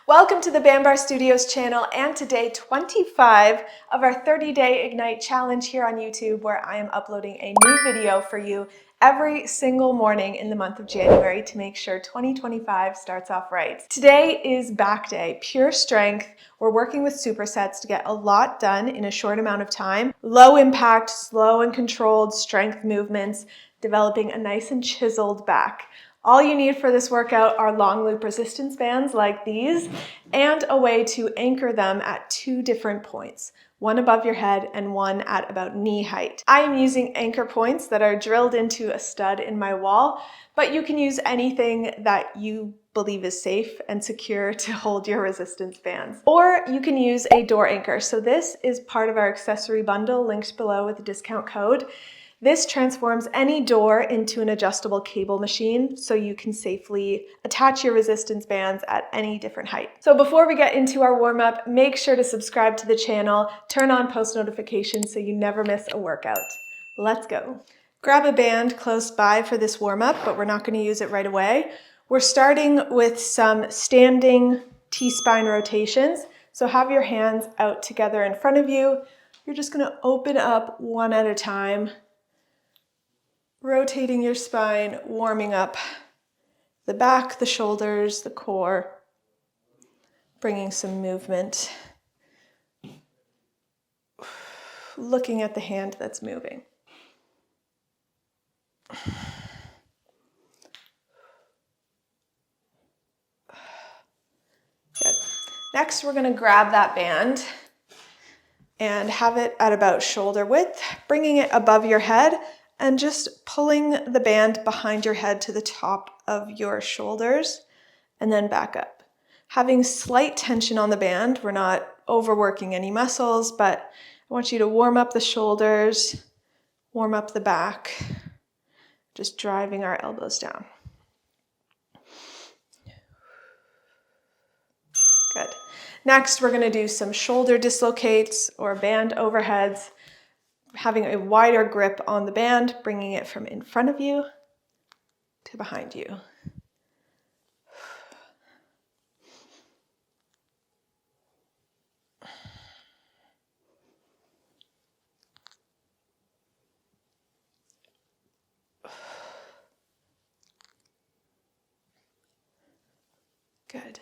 Welcome to the Band Bar Studios channel and to day 25 of our 30-day Ignite challenge here on YouTube, where I am uploading a new video for you every single morning in the month of January to make sure 2025 starts off right. Today is back day, pure strength. We're working with supersets to get a lot done in a short amount of time. Low impact, slow and controlled strength movements, developing a nice and chiseled back. All you need for this workout are long loop resistance bands like these and a way to anchor them at two different points, one above your head and one at about knee height. I am using anchor points that are drilled into a stud in my wall, but you can use anything that you believe is safe and secure to hold your resistance bands. Or you can use a door anchor. So this is part of our accessory bundle linked below with a discount code. This transforms any door into an adjustable cable machine so you can safely attach your resistance bands at any different height. So before we get into our warm-up, make sure to subscribe to the channel, turn on post notifications so you never miss a workout. Let's go. Grab a band close by for this warm-up, but we're not going to use it right away. We're starting with some standing T-spine rotations. So have your hands out together in front of you. You're just going to open up one at a time, rotating your spine, warming up the back, the shoulders, the core, bringing some movement, looking at the hand that's moving. Good. Next, we're going to grab that band and have it at about shoulder width, bringing it above your head and just pulling the band behind your head to the top of your shoulders and then back up. Having slight tension on the band, we're not overworking any muscles, but I want you to warm up the shoulders, warm up the back, just driving our elbows down. Good. Next, we're going to do some shoulder dislocates or band overheads, having a wider grip on the band, bringing it from in front of you to behind you. Good.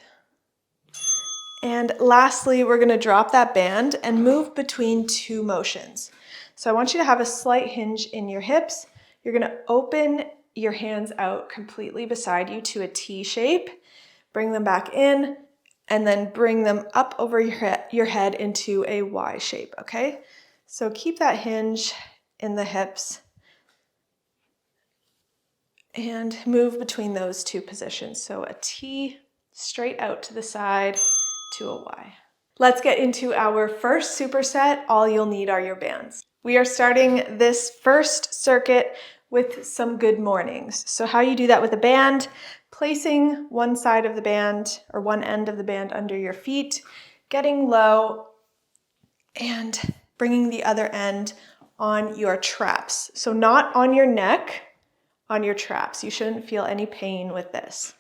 And lastly, we're going to drop that band and move between two motions. So I want you to have a slight hinge in your hips. You're going to open your hands out completely beside you to a T shape, bring them back in, and then bring them up over your head into a Y shape, okay? So keep that hinge in the hips and move between those two positions. So a T straight out to the side to a Y. Let's get into our first superset. All you'll need are your bands. We are starting this first circuit with some good mornings. So how you do that with a band, placing one side of the band or one end of the band under your feet, getting low and bringing the other end on your traps. So not on your neck, on your traps. You shouldn't feel any pain with this.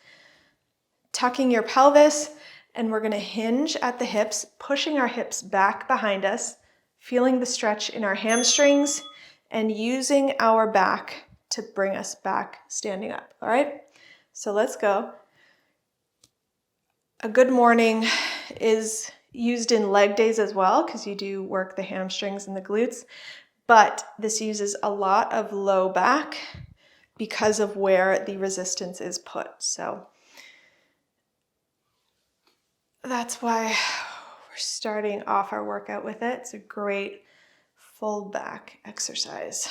Tucking your pelvis, and we're going to hinge at the hips, pushing our hips back behind us, feeling the stretch in our hamstrings, and using our back to bring us back standing up. All right, so let's go. A good morning is used in leg days as well because you do work the hamstrings and the glutes, but this uses a lot of low back because of where the resistance is put. So that's why we're starting off our workout with it. It's a great full back exercise.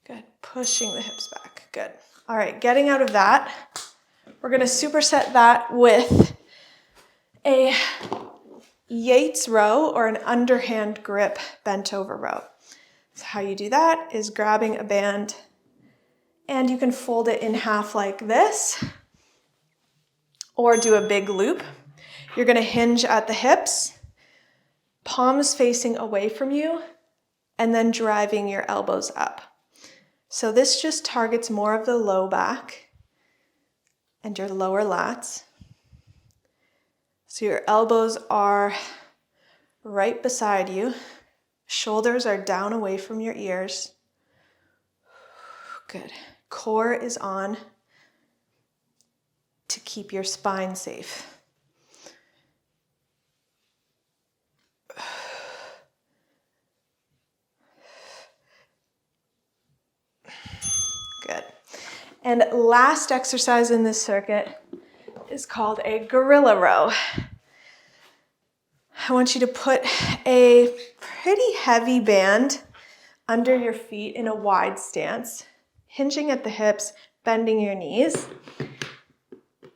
Good, pushing the hips back, good. All right, getting out of that, we're gonna superset that with a Yates row or an underhand grip bent over row. So how you do that is grabbing a band and you can fold it in half like this or do a big loop. You're going to hinge at the hips, palms facing away from you, and then driving your elbows up. So this just targets more of the low back and your lower lats. So your elbows are right beside you. Shoulders are down away from your ears. Good. Core is on to keep your spine safe. Good. And last exercise in this circuit is called a gorilla row. I want you to put a pretty heavy band under your feet in a wide stance, hinging at the hips, bending your knees.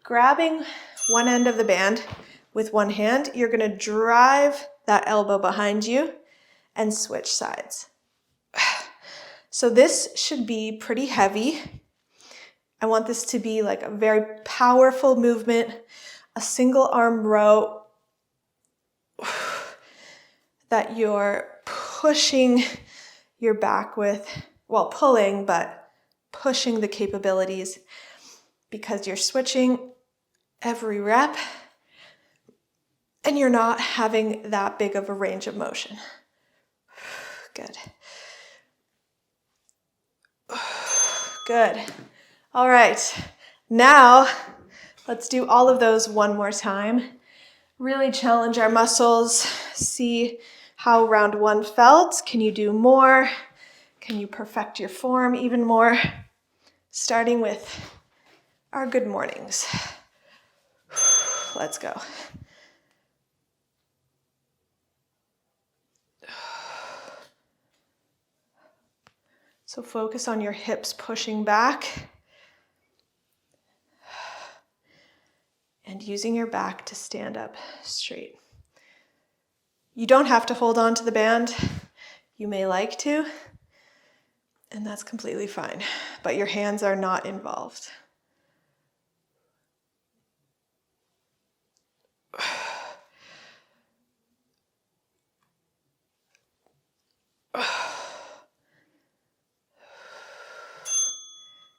Grabbing one end of the band with one hand, you're going to drive that elbow behind you and switch sides. So this should be pretty heavy. I want this to be like a very powerful movement, a single arm row that you're pushing your back with, well, pulling, but pushing the capabilities because you're switching every rep and you're not having that big of a range of motion. Good. Good. All right. Now let's do all of those one more time. Really challenge our muscles. See how round one felt. Can you do more? Can you perfect your form even more? Starting with our good mornings. Let's go. So focus on your hips pushing back and using your back to stand up straight. You don't have to hold on to the band. You may like to, and that's completely fine, but your hands are not involved.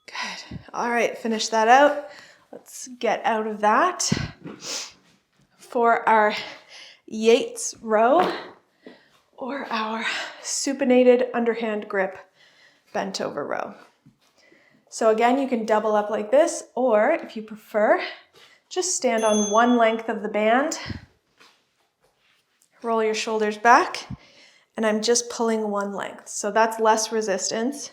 Good. All right, finish that out. Let's get out of that. For our Yates row or our supinated underhand grip bent over row. So again, you can double up like this, or if you prefer, just stand on one length of the band, roll your shoulders back, and I'm just pulling one length. So that's less resistance,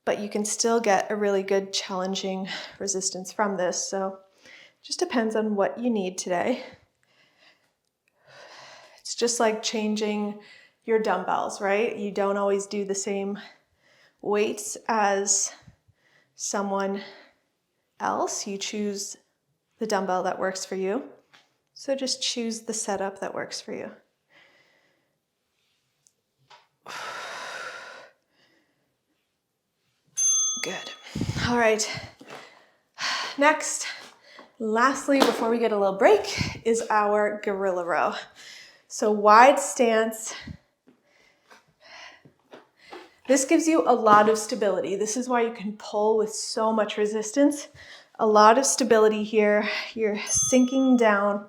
but you can still get a really good challenging resistance from this. So it just depends on what you need today. It's just like changing your dumbbells, right? You don't always do the same weights as someone else. You choose the dumbbell that works for you. So just choose the setup that works for you. Good. All right. Next, lastly, before we get a little break, is our gorilla row. So wide stance. This gives you a lot of stability. This is why you can pull with so much resistance. A lot of stability here. You're sinking down,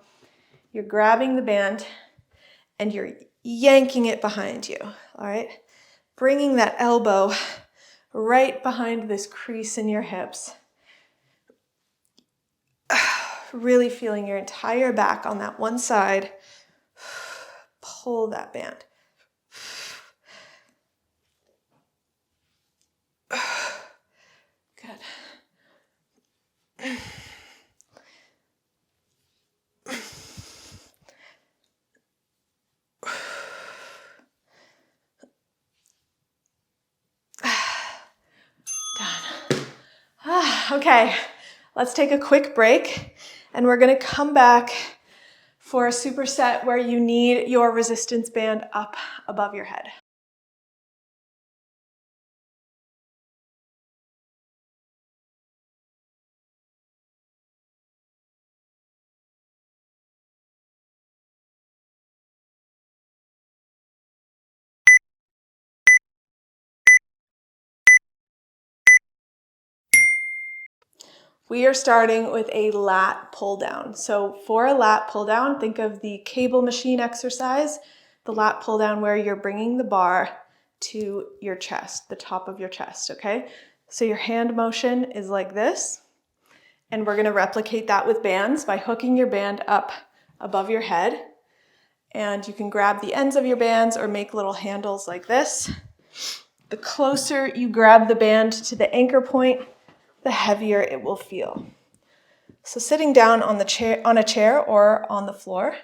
you're grabbing the band, and you're yanking it behind you, all right? Bringing that elbow right behind this crease in your hips. Really feeling your entire back on that one side. Pull that band. Good. Okay, let's take a quick break and we're going to come back for a superset where you need your resistance band up above your head. We are starting with a lat pull down. So for a lat pull down, think of the cable machine exercise, the lat pull down where you're bringing the bar to your chest, the top of your chest, okay? So your hand motion is like this, and we're gonna replicate that with bands by hooking your band up above your head, and you can grab the ends of your bands or make little handles like this. The closer you grab the band to the anchor point, the heavier it will feel. So sitting down on a chair or on the floor,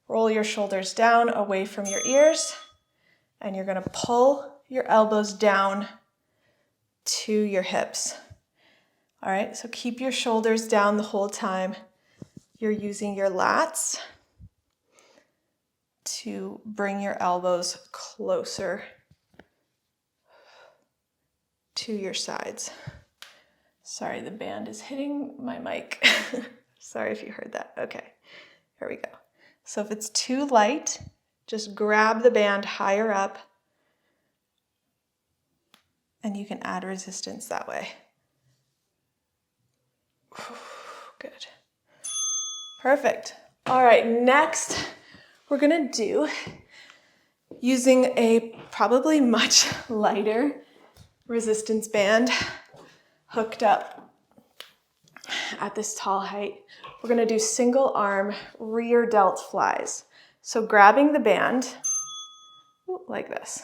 roll your shoulders down away from your ears, and you're going to pull your elbows down to your hips. All right, so keep your shoulders down the whole time. You're using your lats to bring your elbows closer to your sides. Sorry, the band is hitting my mic. Sorry if you heard that. Okay, here we go. So if it's too light, just grab the band higher up and you can add resistance that way. Good. Perfect. All right, next we're gonna do, using a probably much lighter resistance band hooked up at this tall height, we're gonna do single arm rear delt flies. So grabbing the band like this,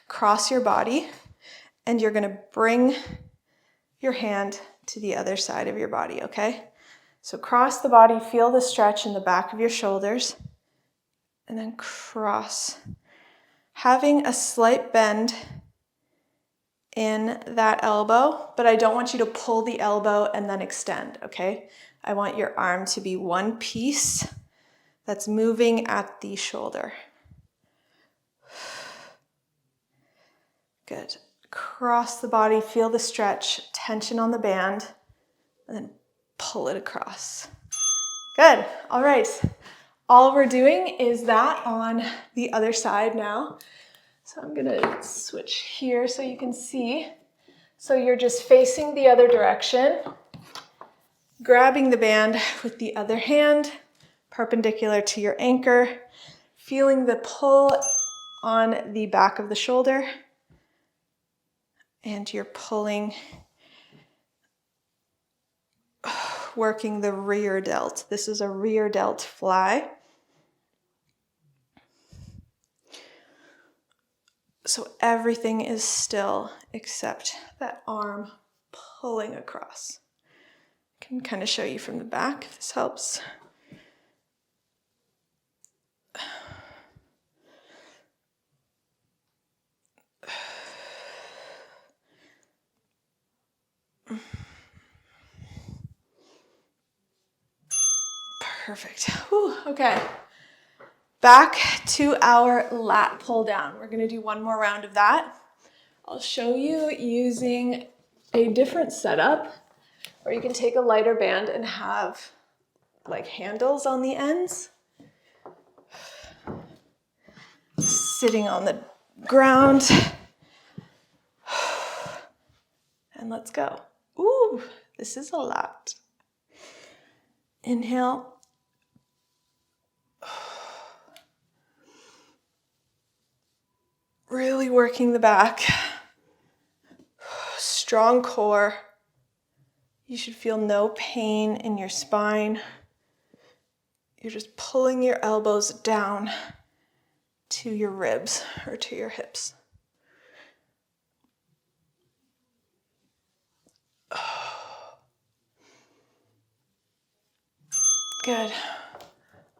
cross your body, and you're gonna bring your hand to the other side of your body, okay? So cross the body, feel the stretch in the back of your shoulders, and then cross. Having a slight bend in that elbow, but I don't want you to pull the elbow and then extend, okay? I want your arm to be one piece that's moving at the shoulder. Good. Cross the body, feel the stretch, tension on the band, and then pull it across. Good. All right. All we're doing is that on the other side now. So I'm gonna switch here so you can see. So you're just facing the other direction, grabbing the band with the other hand, perpendicular to your anchor, feeling the pull on the back of the shoulder, and you're pulling, working the rear delt. This is a rear delt fly. So everything is still except that arm pulling across. I can kind of show you from the back if this helps. Perfect. Whew, okay. Back to our lat pull down. We're gonna do one more round of that. I'll show you using a different setup where you can take a lighter band and have like handles on the ends. Sitting on the ground. And let's go. Ooh, this is a lot. Inhale. Really working the back. Strong core. You should feel no pain in your spine. You're just pulling your elbows down to your ribs or to your hips. Good.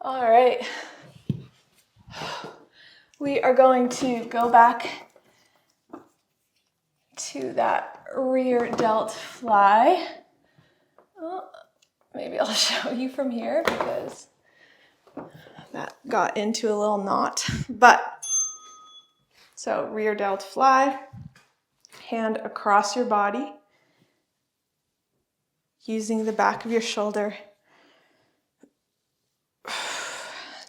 All right. We are going to go back to that rear delt fly. Oh, maybe I'll show you from here because that got into a little knot. But, so rear delt fly, hand across your body, using the back of your shoulder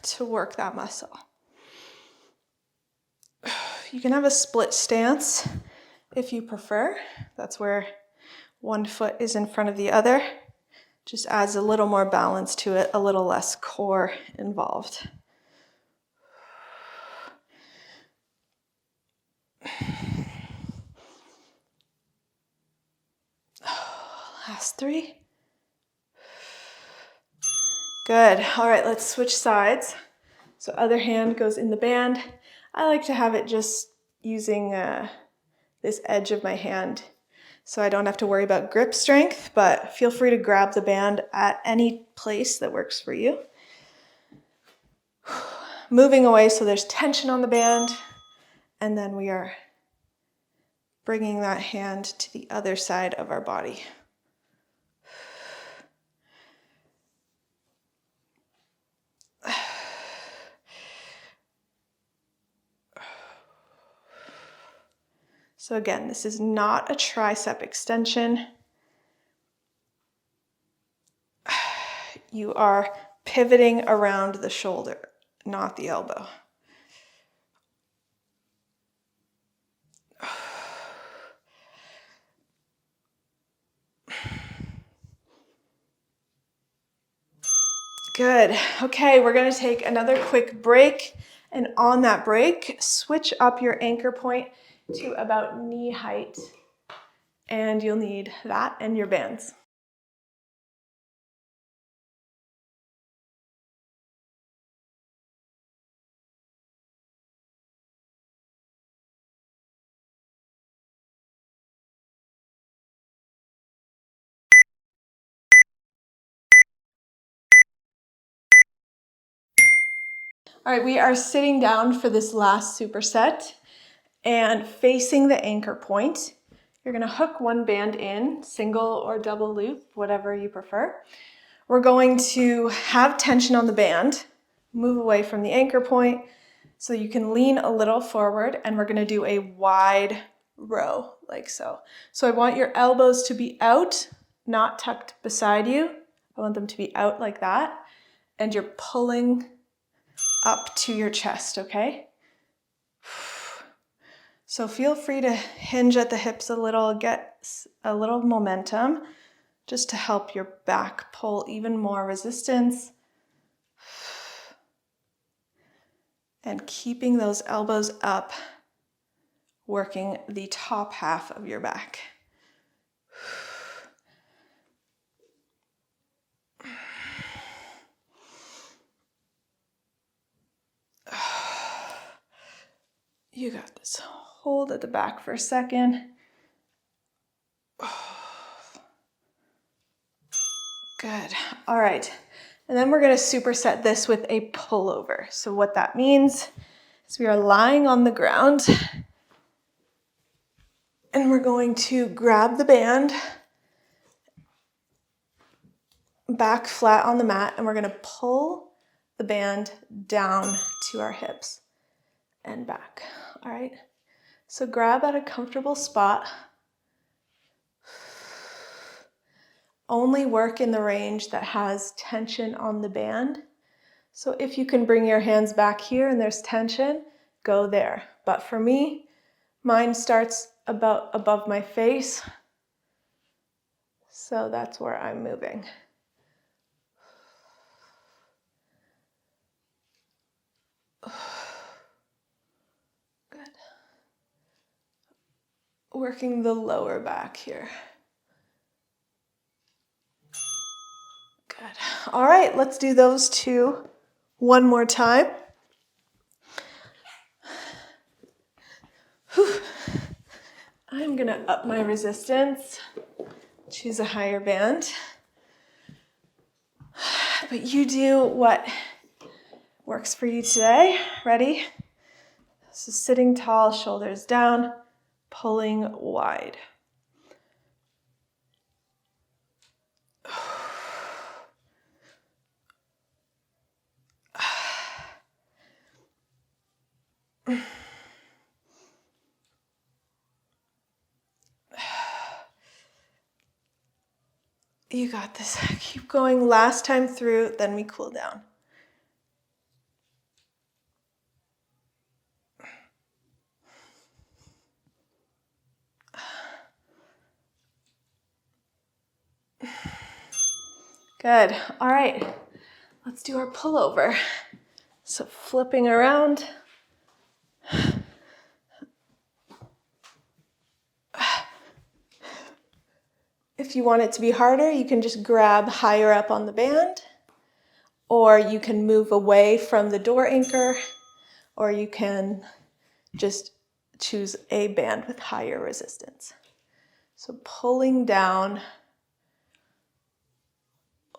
to work that muscle. You can have a split stance if you prefer. That's where one foot is in front of the other. Just adds a little more balance to it, a little less core involved. Last 3. Good. All right, let's switch sides. So other hand goes in the band. I like to have it just using this edge of my hand so I don't have to worry about grip strength, but feel free to grab the band at any place that works for you. Moving away so there's tension on the band, and then we are bringing that hand to the other side of our body. So again, this is not a tricep extension. You are pivoting around the shoulder, not the elbow. Good. Okay, we're going to take another quick break. And on that break, switch up your anchor point to about knee height. And you'll need that and your bands. All right, we are sitting down for this last superset and facing the anchor point. You're gonna hook one band in, single or double loop, whatever you prefer. We're going to have tension on the band, move away from the anchor point so you can lean a little forward, and we're gonna do a wide row like so. So I want your elbows to be out, not tucked beside you. I want them to be out like that, and you're pulling up to your chest, okay? So feel free to hinge at the hips a little, get a little momentum just to help your back pull even more resistance. And keeping those elbows up, working the top half of your back. You got this. Hold at the back for a second. Good. All right. And then we're going to superset this with a pullover. So what that means is we are lying on the ground and we're going to grab the band back flat on the mat, and we're going to pull the band down to our hips and back. All right. So grab at a comfortable spot. Only work in the range that has tension on the band. So if you can bring your hands back here and there's tension, go there. But for me, mine starts about above my face. So that's where I'm moving. Good. Working the lower back here. Good. All right, let's do those two one more time. Whew. I'm gonna up my resistance, choose a higher band. But you do what works for you today. Ready? So sitting tall, shoulders down, pulling wide. You got this. Keep going. Last time through, then we cool down. Good. All right, let's do our pullover. So flipping around. If you want it to be harder, you can just grab higher up on the band, or you can move away from the door anchor, or you can just choose a band with higher resistance. So pulling down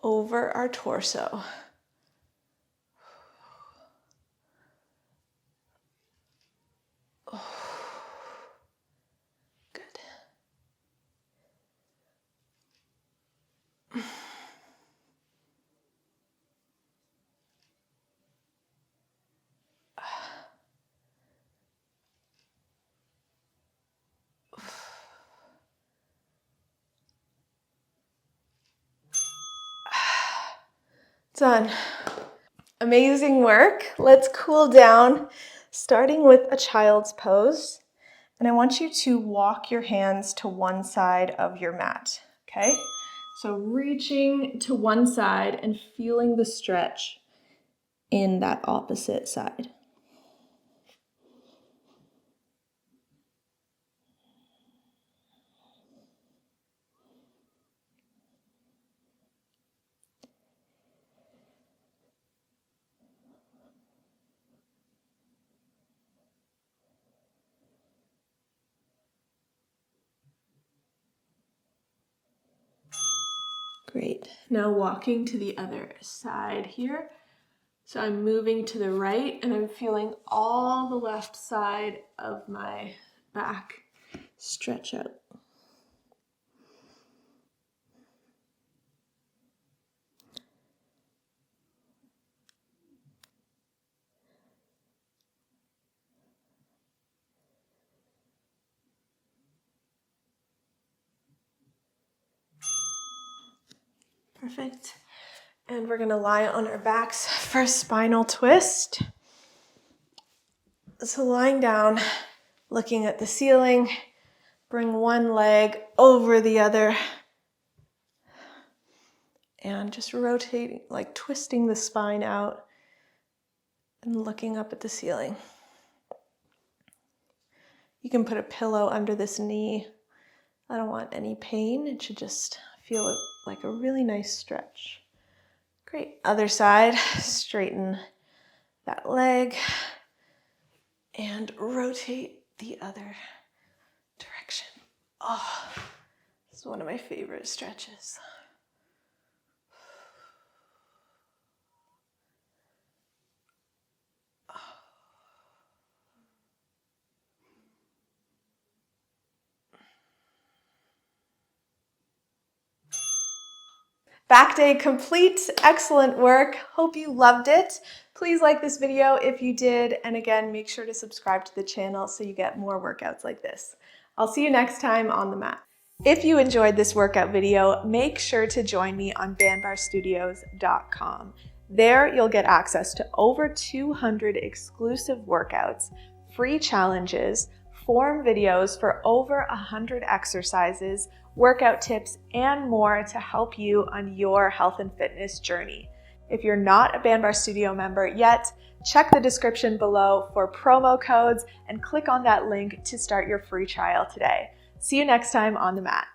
over our torso. Good. Done. Amazing work. Let's cool down, starting with a child's pose. And I want you to walk your hands to one side of your mat, okay? So reaching to one side and feeling the stretch in that opposite side. Great. Now walking to the other side here. So I'm moving to the right and I'm feeling all the left side of my back stretch out. Perfect. And we're gonna lie on our backs for a spinal twist. So lying down, looking at the ceiling, bring one leg over the other, and just rotating, like twisting the spine out and looking up at the ceiling. You can put a pillow under this knee. I don't want any pain. It should just feel like a really nice stretch. Great. Other side, straighten that leg and rotate the other direction. Oh, this is one of my favorite stretches. Back day complete. Excellent work. Hope you loved it. Please like this video if you did. And again, make sure to subscribe to the channel so you get more workouts like this. I'll see you next time on the mat. If you enjoyed this workout video, make sure to join me on bandbarstudios.com. There you'll get access to over 200 exclusive workouts, free challenges, form videos for over 100 exercises, workout tips, and more to help you on your health and fitness journey. If you're not a Bandbar Studio member yet, check the description below for promo codes and click on that link to start your free trial today. See you next time on the mat.